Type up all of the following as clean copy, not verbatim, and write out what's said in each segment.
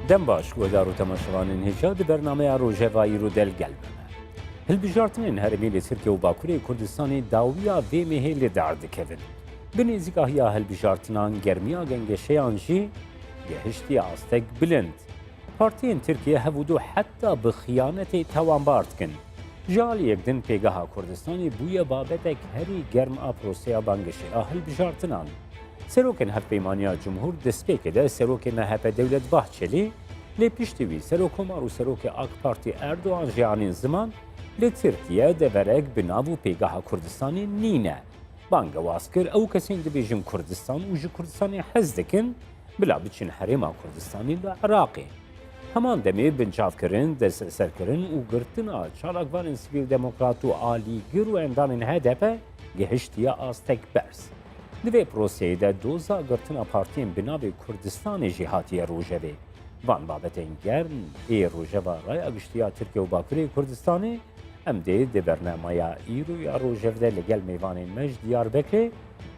دم باش گودار و تماشاوانین هیچا دی برنامه روژوایی رو دل گلبمه. هلبجارتنین هرمی لی ترکیه و باکوری کردستانی داویا وی مهیل دارد کبن. بنیزگاهیا هلبجارتنان گرمیا گنگشیان جی گهشتی آستک بلند. پارتین ترکیه هفودو حتی بخیانت توانبارد کن. جال یکدن پیگاه کردستانی بوی بابتک هری گرم آپروسیا بانگشی هلبجارتنان. سروکن هفپیمانیا جمهور دسپیک ده سروک مهپ دولت باهچلی لی پیشتوی سروکمار و سروک آک پارتی اردوان جیانین زمان لی ترکیه ده ورک بنابو پیگاه کردستانی نینه. بانگ واسکر او کسین ده بیجم کردستان و جو کردستانی حز دکن بلا بچین حریما کردستانی لعراقی. همان دمی بنچاف کرن دست سر کرن و گرتنا چالاکوان سیویل دموکرات و آلی گر و اندامین هدفه گهشتیا آستک برس. دوی پروسیه ده دوزا گرتنا پارتین بنابی کردستان جهاتی روژوی. وان بابتین گرم ای روژوا رای اگشتیا ترکیه و باکوری کردستانی ام ده برنامه ایرو یا روژو ده لگل میوان مج دیار بکری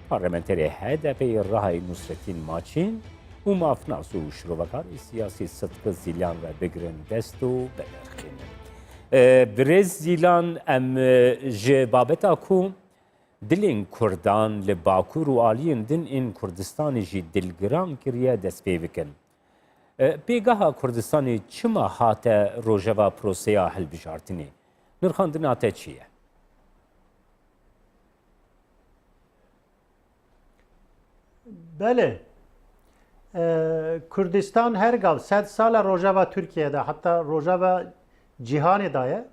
پارلمنتری هدفی راهای نصرتین ماچین و مافناس و شروبکار سیاسی صدق زیلان و بگرن دست و بلرخین. برز زیلان ام جبابتا کو دلین کردان لباکور و آلین دن این کردستانی جی دلگران کریه دست پی بکن. پیگاه کردستانی چما هاته روژوا پروسیا حل بجارتنی؟ نرخاندناته چیه؟ بله کردستان هر گاو 100 سال روژوا ترکیه ده حتی روژوا جهان دایه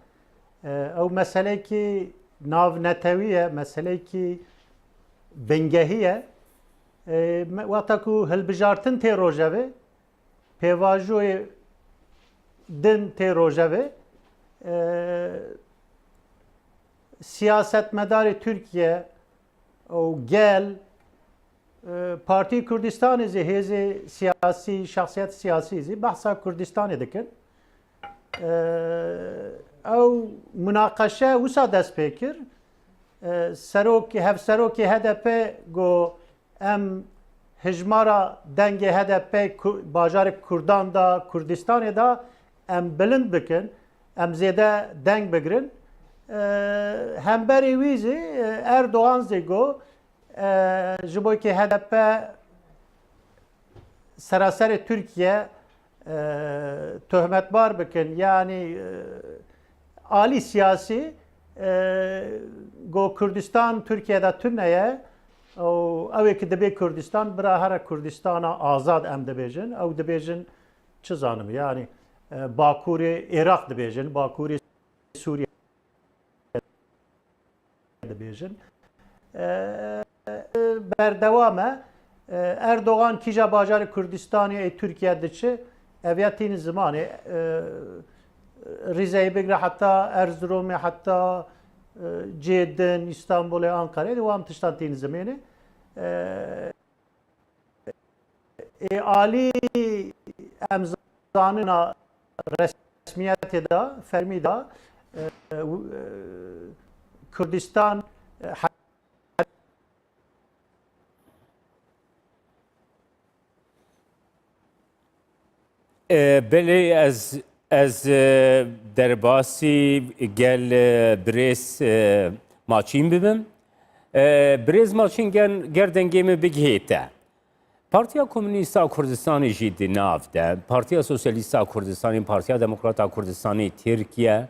او مسئله که ناو نتویه مسئله که بنگهیه وقتا که هلبجارتن تی روژوه پیواجوی دن تی روژوه سیاست مدار ترکیه او گل پارتی کردستان زی هیز سیاسی شخصیت سیاسی زی بحثا کردستان دکن او مناقشه وسا دست پیکر سروکی هف سروکی هدف گو ام هجمارا دنگ هدف باجار کردان دا کردستان دا ام بلند بکن ام زیده دنگ بگرن هم بری ویزی اردوغان زی گو جبوی که هدف سراسر ترکیه تهمت بار بکن یعنی عالی سیاسی گو کردستان ترکیه تنیه او که دبی کردستان برای هر کردستان آزاد ام دبیجن او دبیجن چه زانم یعنی باکور عراق دبیجن باکور سوریه دبیجن بردوامه اردوغان کیجا باجار کردستانی ترکیه دچه اویاتین زمانی ریزه بگره حتی ارزروم حتی جدن İstanbul Ankara devam tıştantın zemine Ali emzanına resmiyeti da fermi da Kürdistan بله از درباسی گل بریز ماچین ببیم بریز ماچین گردنگی می بگیته پارتیا کمونیستا کردستانی جید ناف ده پارتیا سوسیالیستا کردستانی پارتیا دموکراتا کردستانی ترکیه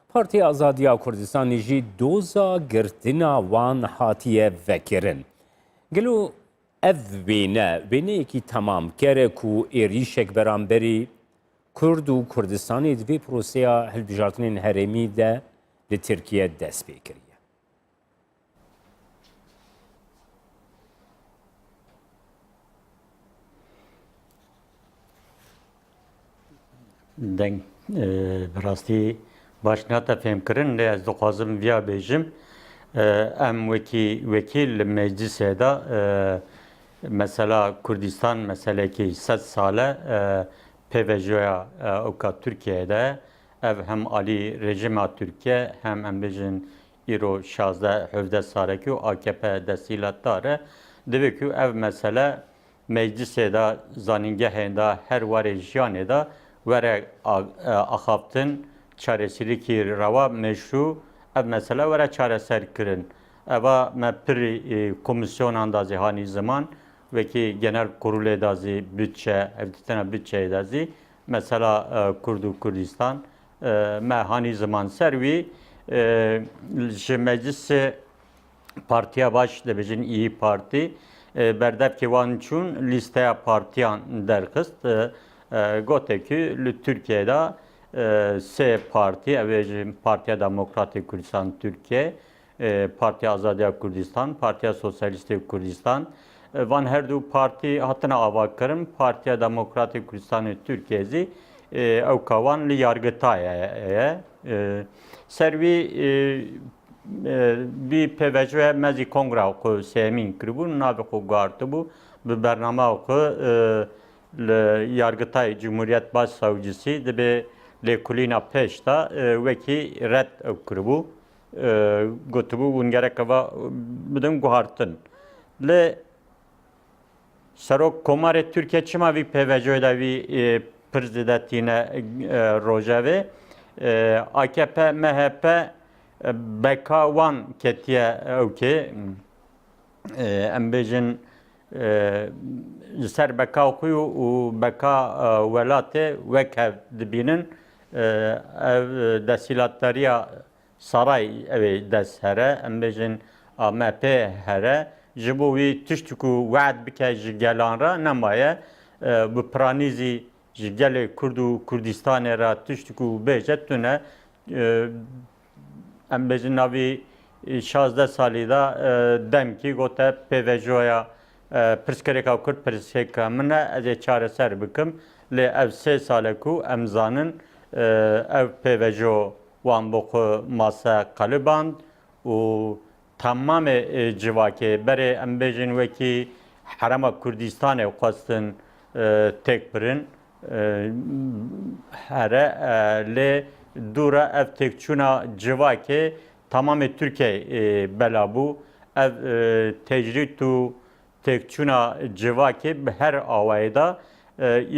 پارتیا آزادیا کردستانی جید دوزا گرتنا وان هاتیه وکرن گلو اف بینه یکی تمام کره کو ایریشک برانبری کرد و کردستانی دوی پروسیا هلبجارتنین هرمی ده لی ترکیه دست بیکریه. دنگ براستی باش ناتا فهم کرن لی از دخوازم ویا بیجم ام وکیل مجلس دا مثلا کردستان مثلا که 100 ساله پیوژویا اوکا ترکیه'de ev hem Ali rejima Türkiye hem embejin İro 16 17 sareki AKP destilatları demek ki ev mesele meclisê de zanîngehên de her warê jiyanê de were axaftin çaresîrîkî rewa meşru ev mesele were çareserkirin. Eva me pir komisyonan da zihanî zaman vekî genel kurulê da zî bütçe ev ditena bütçeyê de zî mesela Kurd û Kurdistan me hanî zaman ser wî ji meclisê Partiya baş dibêjin İYİ Parti berdevkê wan çûn lîsteya partiyan derxist gotekî li Tirkiyeyê sê partî ev ê ji Partiya Demokratîk Kurdistan Tirkiye, Partiya Azadiya Kurdistan, Partiya Sosyalîstê Kurdistan van her du partî hatine avakirin Partiya Demokratîk Kurdistanê Tirkiye zî ew kawan li yargıtayê ye. Ser wî bir PVC mezi kongra ku semîn kiribû navê xwe guhartibû bi bername xwe li Yargıtay Cumhuriyet Başsavcısî dibe lêkulîna pêş de wekî red ew kiribû gotibû hûn gerek eva bidin guhartin. Li Serok Komarê Tirkiye çima vî PVC'ye de vî pir zêde tîne rojevê AKP, MHP beka wan ketiye evkê em bêjin ji ser beka xwe û beka welatê wek hev dibînin ev desîlatleriya saray evê dest here em bêjin AMP here ji bo wî tişt ku wead bike ji gelan re nemaye bi piranîzî ji gelê Kurd û Kurdistanê re tişt ku bêje tune em bêjin navî 16 salî de demkî gote PVC'ya pirsgirêka Kurd pirsgirêka min e ez ê çareser bikim lê ev 3 sal ku em zanin ev PVC wan bo xwe mase qeliband û tamamê civakê berê em bêjin wekî Herema Kurdistanê xwestin têkbirin here lê dûra ev têkçûna civakê tamamê Tirkiye belabû ev tecrît û têkçûna civakê bi her awayê de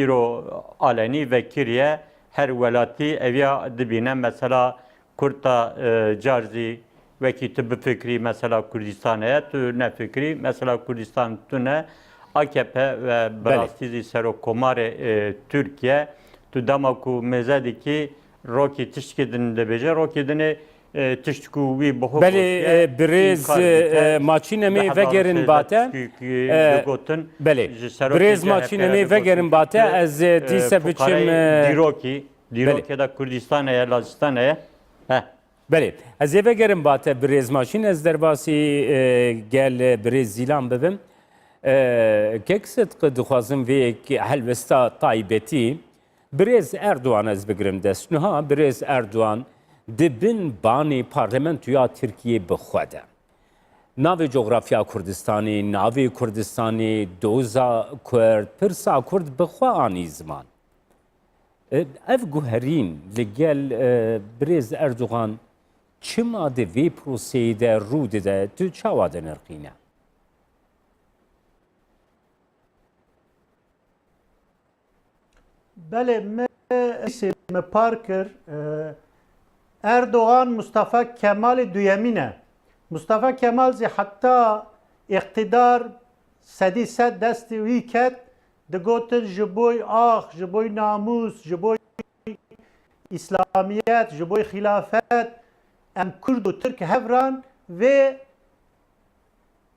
îro alenî vekiriye her welatî eviya dibîne mesela Kurta carzî wekî tu bifikrî mesela Kurdistanê tu nefikrî mesela Kurdistan tu ne AKP ve birastî Serokkomarê Tirkiye tu dema ku mêze dikî rokê tiştkê din dibêje rokê dinê tişt ku wî biho belê birêz maçînemê vegerin bate belê birêz maçînemê vegerin bate ez dîse biçim dîrokê de Kurdistanê ye Lazistanê ye belê ez ê vegerim bate birêz maçîn ez derbasî gel birêz zîlan bibim kek sidqi dixwazim vê helbesta taybetî birêz Erdoğan ez bigirim dest niha birêz Erdoğan di bin banê parlamentoya Tirkiye bixwede navê coğrafya Kurdistanê navê Kurdistanê doza Kurd pirsa Kurd bixwe anî ziman ev guherîn li gel birêz Erdoğan çima di vê proseyê de rû dide tu çawa dinirxîne Belê me parkir Erdoğan Mustafa Kemal'i duyemine. Mustafa Kemal zî hatta iktidar sedî sed destê wî ket digotin ji bo ax, ji bo namus, ji bo İslamiyet, ji bo xilafet em Kurd û Türk hevran vê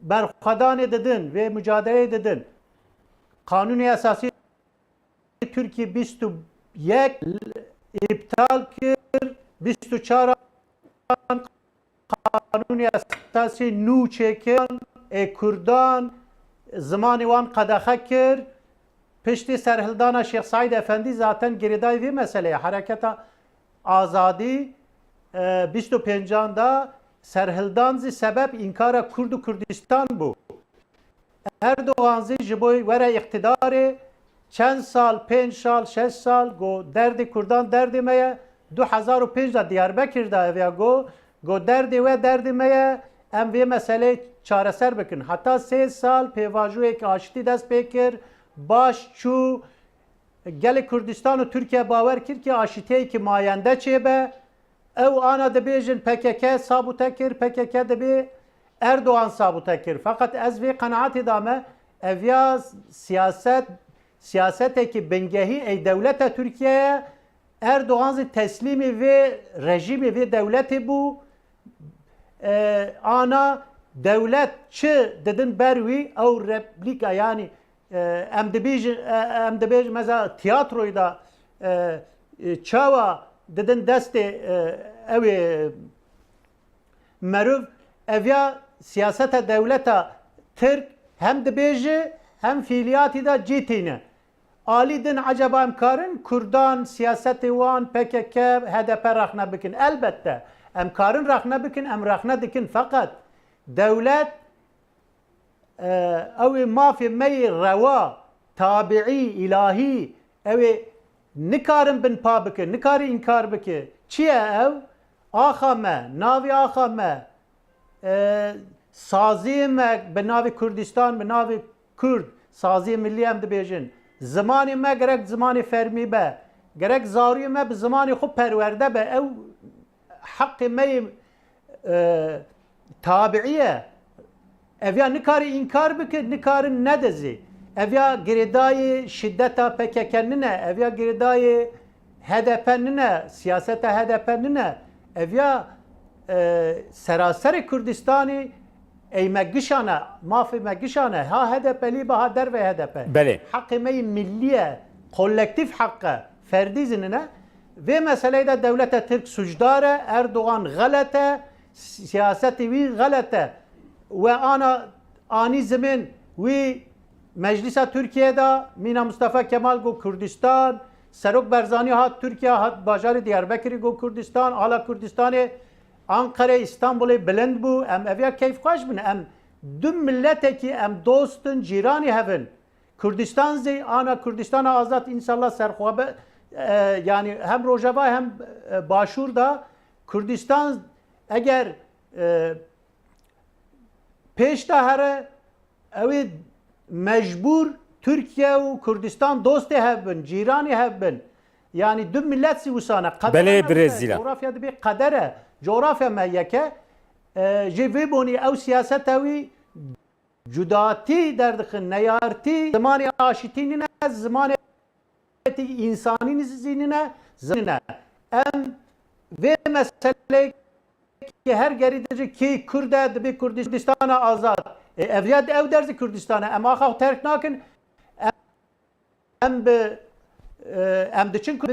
berxwedanê didin, vê mücadeleyê didin. Kanûnê Esasî Türkiye 21 iptal kir 24 Kanûnê Esasî nû çêkir Kurdan zimanê wan qedexe kir piştî serhildana Şeyh Said Efendi zaten geridayê vê meseleye Hareketa Azadî 25'da serhildan zî sebep inkara Kurd û Kurdistan bû. Erdoğan zî ji bo were iktidarê çend sal, 5 sal, 6 sal go derdê Kurdan derdê me ye 2005 da Diyarbekir'da ev ya go derdê we derdê me ye em vê meselê çareser bikin. Hatta 3 sal pêvajoyek aşitî dest pê kir, baş çû gelê Kurdistan û Türkiye bawer kir ki aşîteyekî mayende çêbe. Ew ana dibêjin PKK sabûte kir, PKK dibê Erdoğan sabûte kir. Fakat ez vê qenaetê da me ev ya siyasetekî bingehî ey devleta Türkiye'ye Erdoğan zî teslîmê vê rejimê vê devletê bû. Ana devlet çi didin ber wî ew replîka yani em dibêjin mesela tiyatroyê da çawa didin destê ew ê meriv ev ya siyaseta devleta Türk hem dibêje hem fiiliyatî da cîtîne. Alî din acaba em karin Kurdan siyasetê wan PKK HDP rexne bikin. Elbette em karin rexne bikin, em rexne dikin fakat devlet ew ê mafê me yê rewa, tabiî, ilahî ew ê nikarin bin pa bikin, nikarî inkar bike. Çi ye ew? Axa me, navê axa me, saziyê me bi navê Kurdistan, bi navê Kurd, saziyê millî em dibêjin. Zimanê me gerek zimanê fermî be, gerek zariyê me bi zimanê xwe perwerde be. Ew heqê me yê tabiî ye. Ev ya nikarî inkar bike, nikarin nedizî. Ev ya girêdayê şiddeta PKK nine, ev ya girêdayê HDP nine, siyaseta HDP nine. Ev ya seraserê Kurdistanê ey me gişane, mafê me gişane, ha HDP'lî be ha derve HDP. Belê. Heqê me yê milliye, kolektif haqqe, ferdî zinine. Vê meseleyê de devleta Türk sucdar e, Erdoğan galet e, siyasetê wî galet e. Ve ana anî zimin wî Meclisa Türkiye'de Mîna Mustafa Kemal go Kurdistan, Serok Barzanî hat Türkiye hat bajarê Diyarbekirê go Kurdistan, ala Kurdistanê Ankara, İstanbul'ê bilind bû. Em ev ya keyfxweş bin. Em du milletekî em dostin, cîranî hevin. Kurdistan zê ana Kurdistana azad înşallah serxwe yani hem Rojava hem Başûr'da Kurdistan eger pêş de here ew ê mecbur Türkiye û Kurdistan dostê hev bin, cîranî hev bin. Yani du millet sî wisane. Belê Brezîla. Coğrafya dibê qeder e. Coğrafya me yeke ji vê bonî ew siyaseta wî cudatî derdixin, neyartî, zimanê aşîtî nine, zimanê insanî zinine, zinine. Em vê meselê ki her geridici ki Kurd e dibê Kurdistan'a azad. Ev ya ev derzî Kurdistan'a em axa terk nakin em bi em diçin ku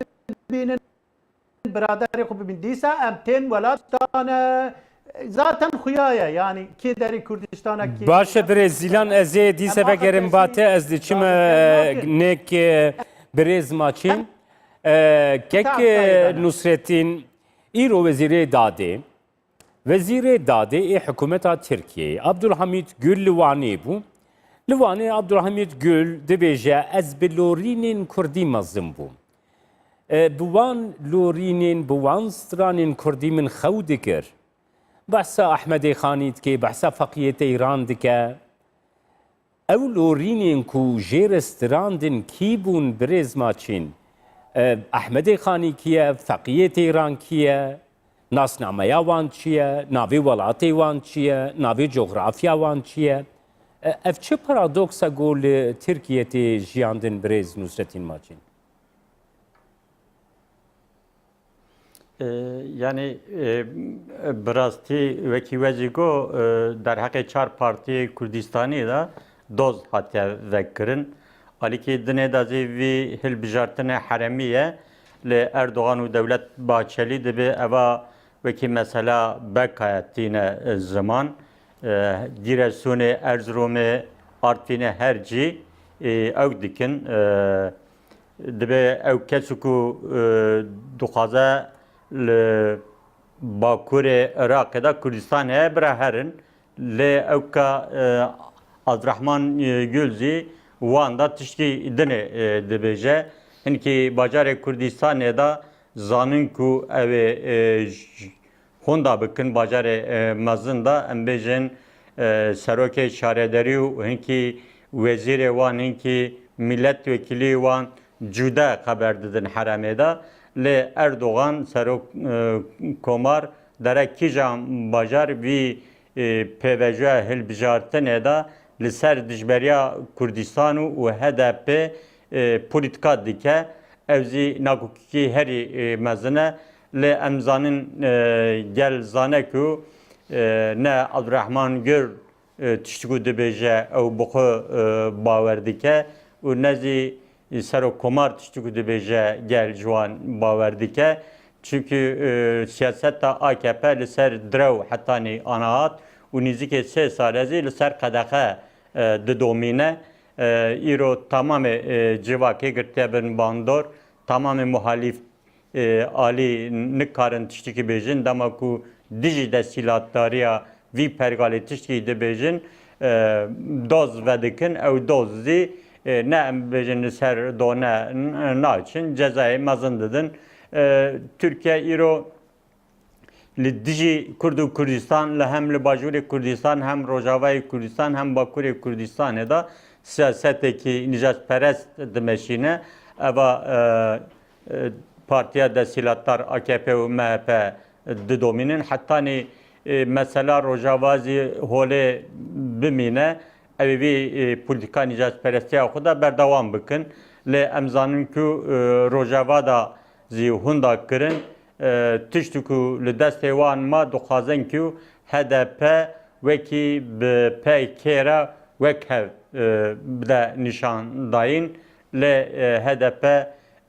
bibînin biraderê xwe bibîn dîsa em tên welatane zaten xuyaye yani ki derî Kurdistan'a ki Baş e Brezîlan ez ê dîse vegerim bate ez diçim nek birêz maçîn. Kek Nusretîn îro wezîrê dadê. Vezîrê dadê ê hikûmeta Tirkiyeyê Abdulhamid Gül li Wanê bû. Li Wanê Abdulhamid Gül dibêje ez bi lorînên Kurdî mezin bûm. Bi wan lorînên bi wan stranên Kurdî min xew dikir. Behsa Ehmedê Xanî dike, behsa feqiyetê Îran dike. Ew lorînên ku jêr strandin kî bûn birêz maçîn? Ehmedê Xanî kî ye? Feqiyetê Îran kî ye? Nasnameya wan çi ye? Navê welatê wan çi ye? Navê coğrafya wan çi ye? Ev çi paradoksa got li Tirkiyeyê jiyandin birêz Nusretîn Maçîn? Yani birastî wekî ve jî got derheqê çar partiyê Kurdistanê de doz hatiye vekirin. Alîkê dinê de zê vî hilbijartinê heremî ye li Erdoğan û Devlet Bahçeli dibe eva wekî mesela Bekaya tîne ziman Giresunê, Erzurumê, Artvinê her cî ew dikin dibe ew kes ku dixwaze li Bakurê Iraqê de Kurdistan heye bira herin lê ew ka Abdurrahman Gül zî wan da tiştî dinê dibêje hinkî bacarê Kurdistanê da zanin ku ew ê hûnda bikin bacarê mezin da em bêjin سروک شاردری و هنکی وزیر وان هنکی milletvekili wan cuda haber didin heremê de lê Erdogan serok komar dere kîjan bajar vî pêvejoya hilbijartinê de li ser dijberiya Kurdistan û HDP polîtika dike ev zî nakokî herî mezin e lê em zanin gel zane ku ne Abdurrahman Gür tiştî ku dibêje ew bi xwe bawer dike û nezî serokkomar tiştî ku dibêje gel ji wan bawer dike. Çünkü siyaseta AKP li ser direw hetanî anahat û nîzikê 3 sal zî li ser qedexe didomîne. Îro tamamê civakê girtiye bin bandor, tamamê muhalîf alî nikarin tiştekî bêjin dema ku dijî destîlatdariya vî pergalê tiştekî dibêjin doz vedikin ew doz zî ne em bêjin li ser done naçin cezayê mezin didin. Türkiye îro li dijî Kurd û Kurdistan li hem li bajûrê Kurdistan hem Rojavayê Kurdistan hem Bakurê Kurdistanê da siyasetekî nijadperest dimeşîne. Eva partiya destîlatdar AKP û MHP didomînin. Hetanî mesela Rojava zî holê bimîne ev vî polîtika nijadperestiya xwe de berdewam bikin. Lê em zanin ku Rojava da zî hûn da kirin tiştî ku li destê wan ma dixwazin ku HDP wekî bi PKK re wek hev bide nîşan dayîn. Lê HDP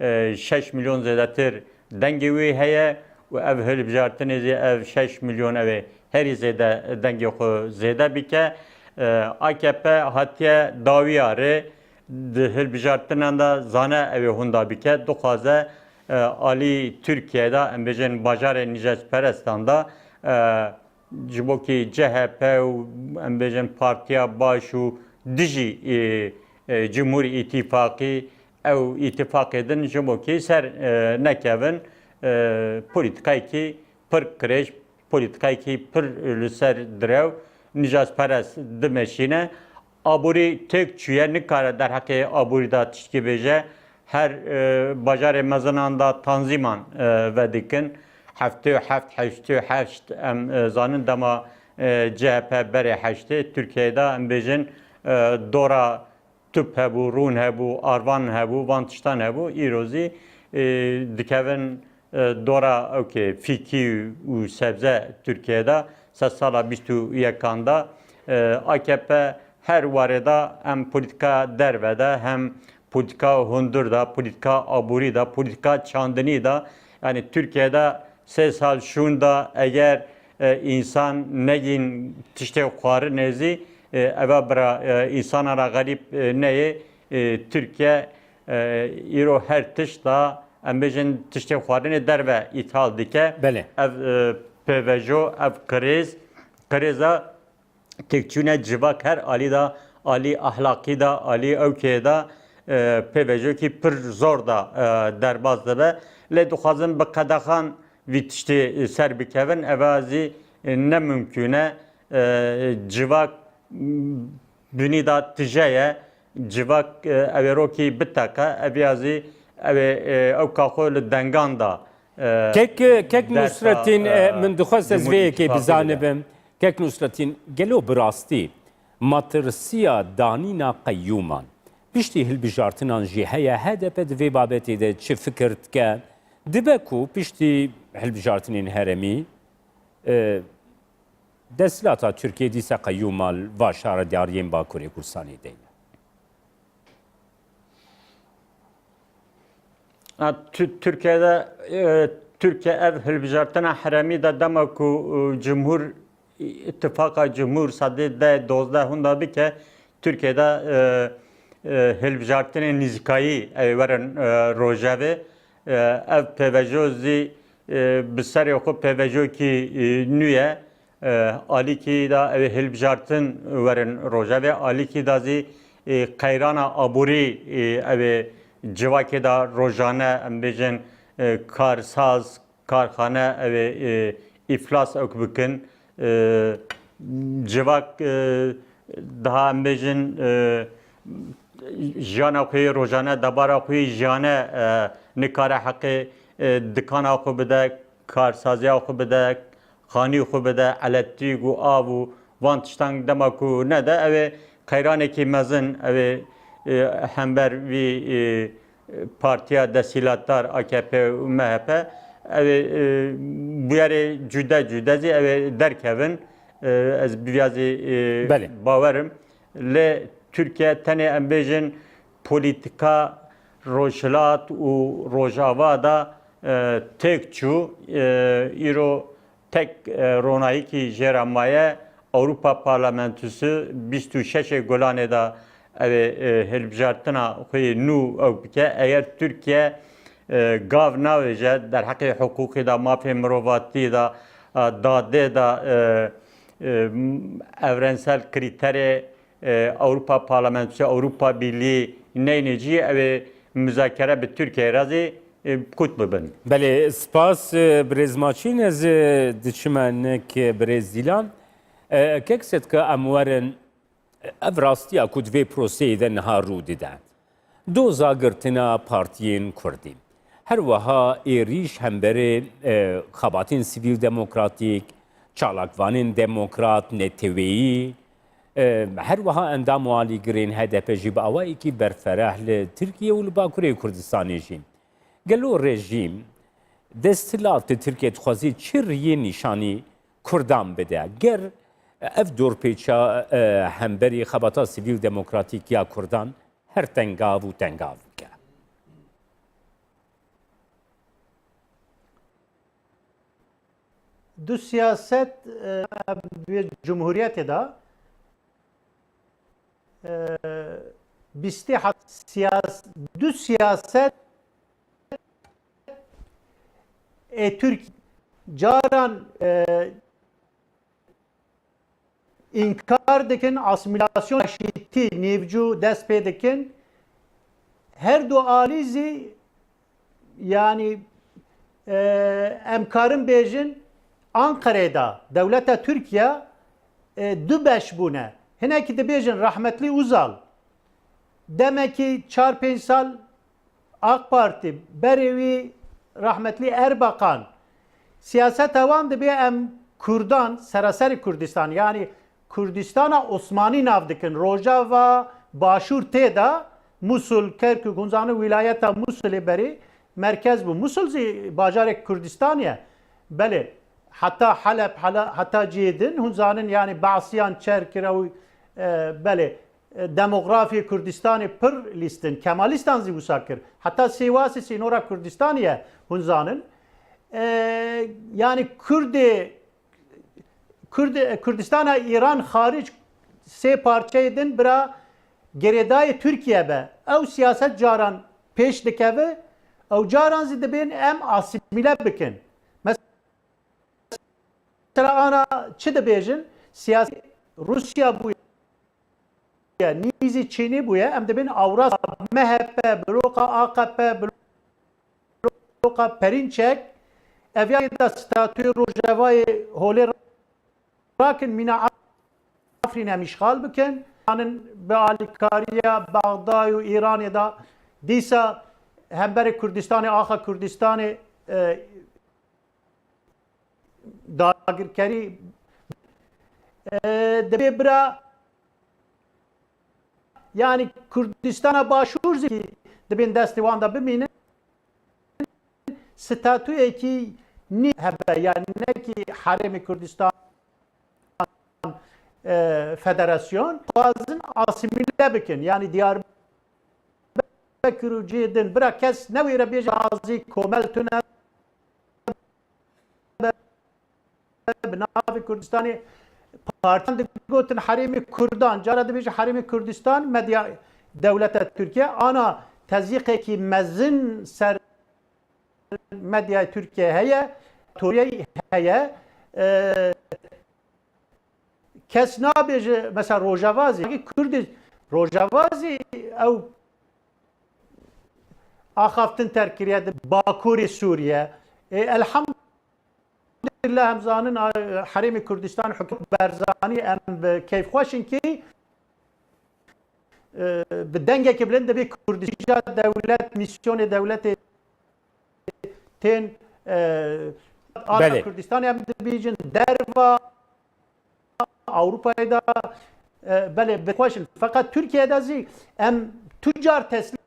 6 milyon zêdetir dengê wê heye û ev hilbijartinê zî ev 6 milyon ev ê herî zêde dengê xwe zêde bike. AKP hatiye dawiya rê di hilbijartinan da zane ev ê hûn da bike dixwaze alî Türkiye'de em bêjin bajarê nijadperestan da ji bo kî CHP û em bêjin Partiya Baş û dijî Cumhur İttifakî ew îttifakê din ji bo kî ser nekevin polîtikayekî pir kirêj, polîtikayekî pir li ser direw nijadperest dimeşîne. Aborî têk çûye nikare derheqê aborî da tiştî bêje. Her bajarê mezinan da tanzîman vedikin. 77 em zanin dema CHP berê heştê Türkiye'de em bêjin dora tüp hebû, rûn hebû, arvan hebû, van tiştan hebû. Îro zî dikevin dora fîkî û sebze Türkiye'de sala 21 da AKP her warê da hem polîtika derve de hem politika hundur da, politika aborî da, politika çandinî da yani Türkiye'de 3 sal şûn da eğer insan negin tiştê xwarin êzî eva bira insana ra garîb neyê Türkiye îro her tişt da em bêjin tiştê xwarinê derve îthal dike. Ev pêvejo, ev kirêza têkçûna civak her alî da, alî ahlakî da, alî ewkê da pêvejo ki pir zor da derbas dibe. Lê dixwazin bi qedexan vî tiştê ser bikevin eva zî ne mümkün e civak binî da tije ye civak ev ê rokî biteke ev ya zî ev ew ka xwe li dengan da kek Nusretîn min dixwest ez vê yekê bizanibim kek Nusretîn gelo bi rastî matirsiya danîna qeyyûman piştî hilbijartinan jî heye HDP di vê babetê de çi fikir dike dibe ku piştî hilbijartinên heremî desthilata Türkiye dîsa qeyyûma va şaredariyên Bakurê Kurdistanê deyne. Türkiye'de Türkiye ev hilbijartina heremî de dema ku Cumhur İttifaka Cumhur Sadê de 12 hûn bike Türkiye'de hilbijartinên nîzikayî ew werin rojevê ev pêvejo zî bi serê xwe pêvejokî nû ye alîkî da ew hilbijartin werin rojevê alîkî da zî qeyrana aborî ew civakê da rojane em bêjin karsaz karxane ew îflas ew bikin civak daha em bêjin jiyana xwe rojane debara xwe jiyane nikare heqê dikana xwe bide, karsaziya xwe bide, xanî xwe bide, elektrîk û av û van tiştan dema ku nede ew ê qeyranekî mezin ew ê hember vî partiya desîlatdar AKP û MHP ew ê bu yerê cude cudezî ew ê derkevin. Ez biviyazî bawerim. Lê Türkiye tenê em bêjin polîtika rojhilat û rojava da têk çû. Îro tek ronayîkî jêra maye Avrupa Parlamentosu 26 Golanê da ev hilbijartina xwe nû ew bike. Eger Türkiye gav navêje der heqê hukukê da mafê mirovatî da dadê da evrensel kriterê Avrupa Parlamentosu Avrupa Birliği neynecî ev ê müzakere bi Türkiye razî kut bibin. Belê spas birêzmaçîn ez diçime nek birêzdîlan kekset ke em werin ev rastiya ku divê proseyê de niha rû dide. Doza girtina partiyên Kurdî. Her wiha êrîş hemberê xebatên sivîl demokratîk, çalakvanên demokrat, neteweyî, her wiha endam û alîgirên HDP jî bi awayekî berfereh li Tirkiye û li Bakurê Kurdistanê jî. Gelo rejîm desthilat li Tirkiye dixwazî çi riyê nîşanî Kurdan bide. Ger ev dorpêça hemberî xebata sivîl demokratîk ya Kurdan her tengav û tengav bike. Du siyaset bir cumhuriyete da du siyaset Türk caran inkar dikin asimilasyon eşiti nevcu dest pê dikin her du alîzî yani emkarın bêjin Ankara'da devleta Türkiye du beş bune. Hinekî dibêjin rahmetli Uzal. Demek ki 4-5 sal AK Parti berevî rahmetli Erbakan siyaset ewan dibe em Kurdan seraserî Kurdistan yani Kurdistana Osmanî nav dikin. Rojava Başûr tê da Musul, Kerkük, Hunzanı vilayeta Musulê berî merkez bu. Musul zî bajarek Kurdistanê. Belê. Hatta Halep, hatta Cîdin, hunzanın yani Basyan, Çerkira belê demografi Kurdistanê pir lîstin. Kemalistan zî wisa kir. Hatta Sivasê sînora Kurdistanê hunzanın. Yani Kurdistana İran hariç sê parçeyê din bira geredayê Türkiye be. Ew siyaset caran pêş dikeve. Ew caran zî dibên em asimîle bikin. Mesela ana çi dibêjin siyasi Rusya bu ya nîzî Çînî bu ya em dibin Awras MHP bloka AKP bloka Perinçek evyayê da statûyê Rojavayê holê rakin mîna Afrînê em îşgal bikin anın bi alîkariya Baxdayê û İranê da dîsa hemberê Kurdistanê axa Kurdistanê dagirkerî dibê bira yani Kurdistana Başûr zî dibên destê wan da bimînin statûyekî nî hebe yani nekî Herêmê Kurdistan Federasyon xwazin asimîle bikin yani Diyarbekir û Cêdin bira kes newêre bêje azî komel tune bi navê Kurdistanê partiyan digotin Herêmê Kurdan cara dibêje Herêmê Kurdistan medya devleta Türkiye ana tezyîqekî mezin ser medyaya Türkiye heye Toriyê heye kes nabêje mesela Rojava zî Kurdî Rojava zî ew axaftin terkiriye di Bakurê Sûriye elhamdülillah الحمدلله هم زانن حریم کردستان حکومت برزانی ام کیف خوشن کی بدنگه که بلند به کردستان دولت میسیون دولت تین آن کردستان هم بیجن در و اروپا دا بله بخوشن فقط ترکیه دا زی ام تجار تسلیم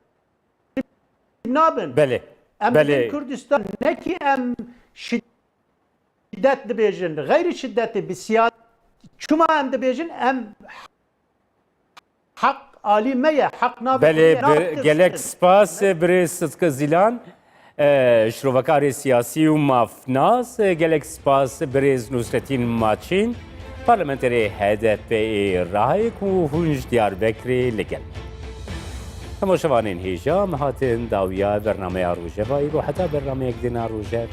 نابن بله ام بله کردستان نکی ام شدت دبیجن غیر شدت بسیار چما ام دبیجن ام حق عالی میه حق نابن بله گلک سپاس برای صدق زیلان شروعکار سیاسی و مافناس گلک سپاس برای نصرتین ماچین پارلمانتری HDP رایک و هونج دیاربکری لگل تماشاوانین هیجا مهاتن داویا برنامه روژه و حتی برنامه یک دینا روژه